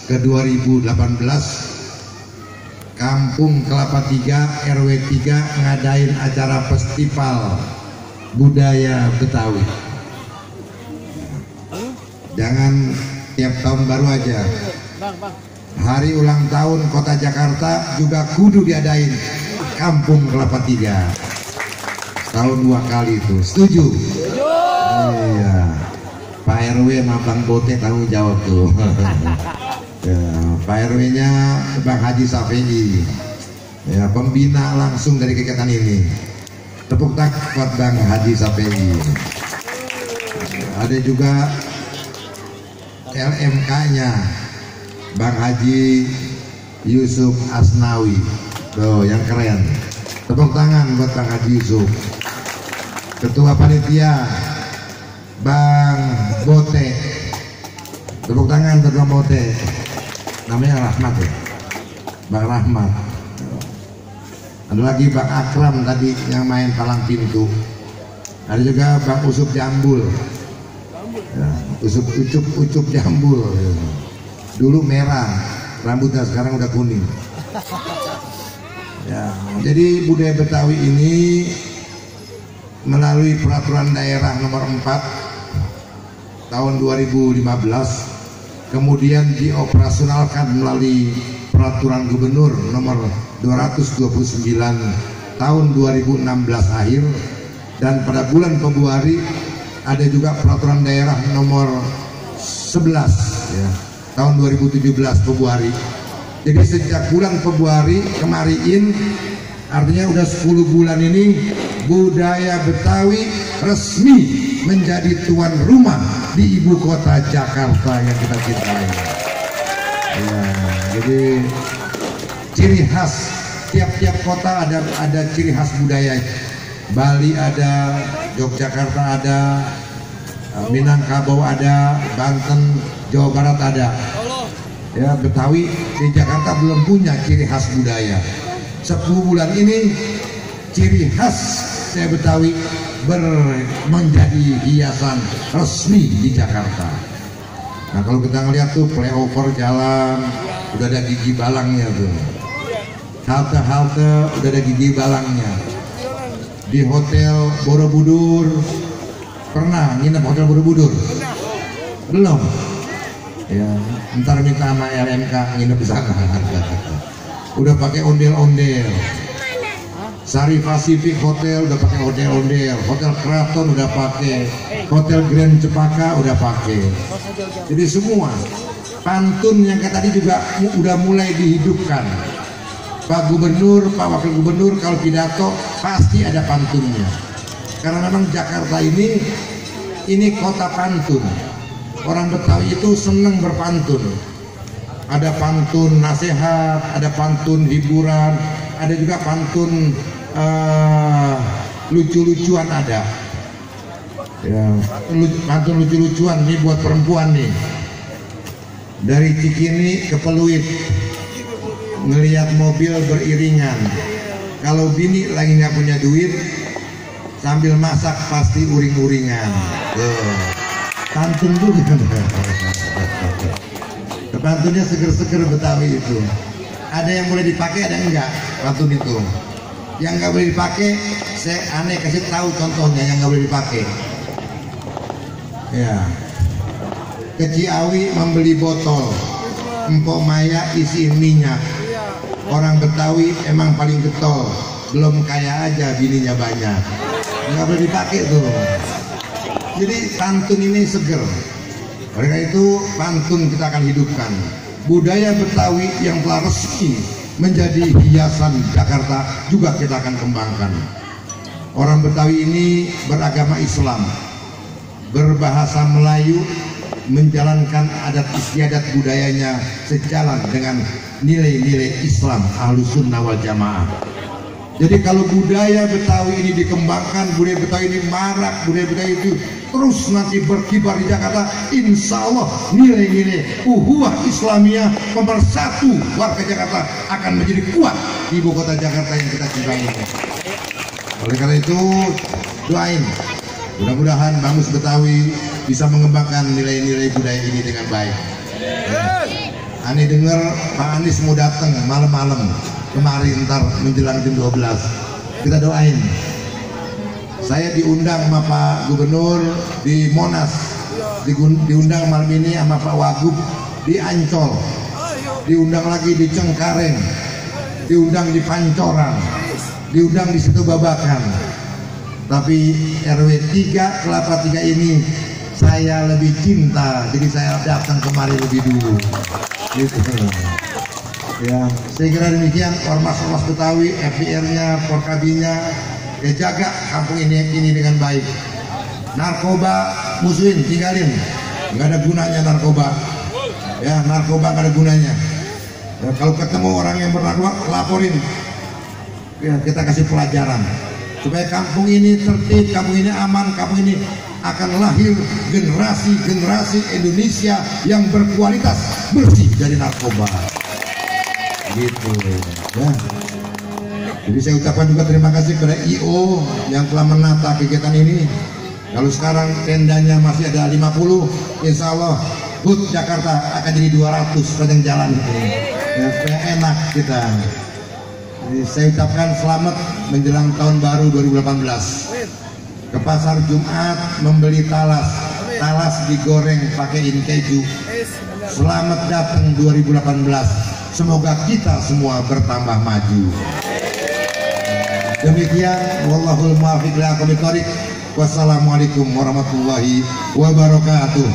ke 2018 Kampung Kelapa 3 RW 3 ngadain acara festival budaya Betawi. Jangan tiap tahun baru aja. Hari ulang tahun Kota Jakarta juga kudu diadain Kampung Kelapa 3. Tahun 2 kali itu. Setuju? Iya. Pak RW sama Bang Bote tanggung jawab tuh. Ya, Pak RW-nya Bang Haji Safei. Ya, pembina langsung dari kegiatan ini. Tepuk tangan buat Bang Haji Safei. Ada juga LMK-nya Bang Haji Yusuf Asnawi. Tuh, yang keren. Tepuk tangan buat Bang Haji Yusuf. Ketua Panitia Bang Bote. Tepuk tangan buat Bang Bote. Namanya Rahmat ya, Bang Rahmat. Ada lagi Bang Akram tadi yang main palang pintu. Ada juga Bang Ucup Jambul ya, Ucup Jambul ya. Dulu merah rambutnya, sekarang udah kuning ya. Jadi budaya Betawi ini melalui peraturan daerah nomor 4 tahun 2015 kemudian dioperasionalkan melalui peraturan gubernur nomor 229 tahun 2016 akhir, dan pada bulan Februari ada juga peraturan daerah nomor 11 ya, tahun 2017 Februari. Jadi sejak bulan Februari kemarin, artinya udah 10 bulan ini, budaya Betawi resmi menjadi tuan rumah di ibu kota Jakarta yang kita cintai. Ya, jadi ciri khas tiap-tiap kota ada ciri khas budaya. Bali ada, Yogyakarta ada, Minangkabau ada, Banten, Jawa Barat ada. Ya, Betawi di Jakarta belum punya ciri khas budaya. 10 bulan ini ciri khas saya Betawi menjadi hiasan resmi di Jakarta. Nah, kalau kita ngeliat tuh flyover jalan udah ada gigi balangnya tuh, halte-halte udah ada gigi balangnya. Di hotel Borobudur, pernah nginep hotel Borobudur? Belum? Ya, ntar minta sama LMK nginep di sana. Udah pakai ondel-ondel. Sari Pacific Hotel udah pakai ondel-ondel, Hotel Kraton udah pakai, Hotel Grand Cepaka udah pakai. Jadi semua pantun yang kayak tadi juga udah mulai dihidupkan. Pak Gubernur, Pak Wakil Gubernur kalau pidato pasti ada pantunnya. Karena memang Jakarta ini kota pantun. Orang Betawi itu seneng berpantun. Ada pantun nasihat, ada pantun hiburan, ada juga pantun lucu-lucuan ada. Ya, pantun lucu-lucuan nih buat perempuan nih. Dari Cikini ke Peluit, ngelihat mobil beriringan. Kalau bini lagi nggak punya duit, sambil masak pasti uring-uringan. Pantun juga. Pantunnya seger-seger Betawi itu. Ada yang boleh dipakai, ada enggak pantun itu. Yang nggak boleh dipakai, saya aneh kasih tahu contohnya yang nggak boleh dipakai. Ya, ke Ciawi membeli botol, Empok Maya isi minyak. Orang Betawi emang paling getol, belum kaya aja bininya banyak. Nggak boleh dipakai tuh. Jadi pantun ini seger. Oleh karena itu pantun kita akan hidupkan. Budaya Betawi yang telah resmi menjadi hiasan Jakarta juga kita akan kembangkan. Orang Betawi ini beragama Islam, berbahasa Melayu, menjalankan adat istiadat budayanya sejalan dengan nilai-nilai Islam Ahlus Sunnah wal Jamaah. Jadi kalau budaya Betawi ini dikembangkan, budaya Betawi ini marak, budaya Betawi itu terus nanti berkibar di Jakarta, insya Allah nilai-nilai uhuwah Islamiyah pemersatu warga Jakarta akan menjadi kuat di ibu kota Jakarta yang kita cintai ini. Oleh karena itu doain, mudah-mudahan Bamus Betawi bisa mengembangkan nilai-nilai budaya ini dengan baik. Ane dengar Pak Anies mau datang malam-malam kemarin, ntar menjelang jam 12. Kita doain. Saya diundang sama Pak Gubernur di Monas, diundang malam ini sama Pak Wagub di Ancol, diundang lagi di Cengkareng, diundang di Pancoran, diundang di Situ Babakan. Tapi RW 3 Kelapa 3 ini saya lebih cinta, jadi saya datang kemari lebih dulu. Gitu. Ya, saya kira demikian. Ormas-ormas Betawi, FPR-nya, Porkabinya, ya jaga kampung ini dengan baik. Narkoba musuhin, tinggalin, nggak ada gunanya narkoba. Ya, narkoba nggak ada gunanya. Ya, kalau ketemu orang yang bernarkoba, laporin. Ya, kita kasih pelajaran supaya kampung ini tertib, kampung ini aman, kampung ini akan lahir generasi Indonesia yang berkualitas, bersih dari narkoba. Gitu ya. Jadi saya ucapkan juga terima kasih kepada IO yang telah menata kegiatan ini. Kalau sekarang tendanya masih ada 50, insya Allah HUT Jakarta akan jadi 200 sepanjang jalan itu. Ya, supaya enak kita. Jadi saya ucapkan selamat menjelang tahun baru 2018. Ke pasar Jumat membeli talas digoreng pakaiin keju. Selamat datang 2018. Semoga kita semua bertambah maju. Demikian, wallahul muwaffiq ila aqwamit thoriq. Wassalamualaikum warahmatullahi wabarakatuh.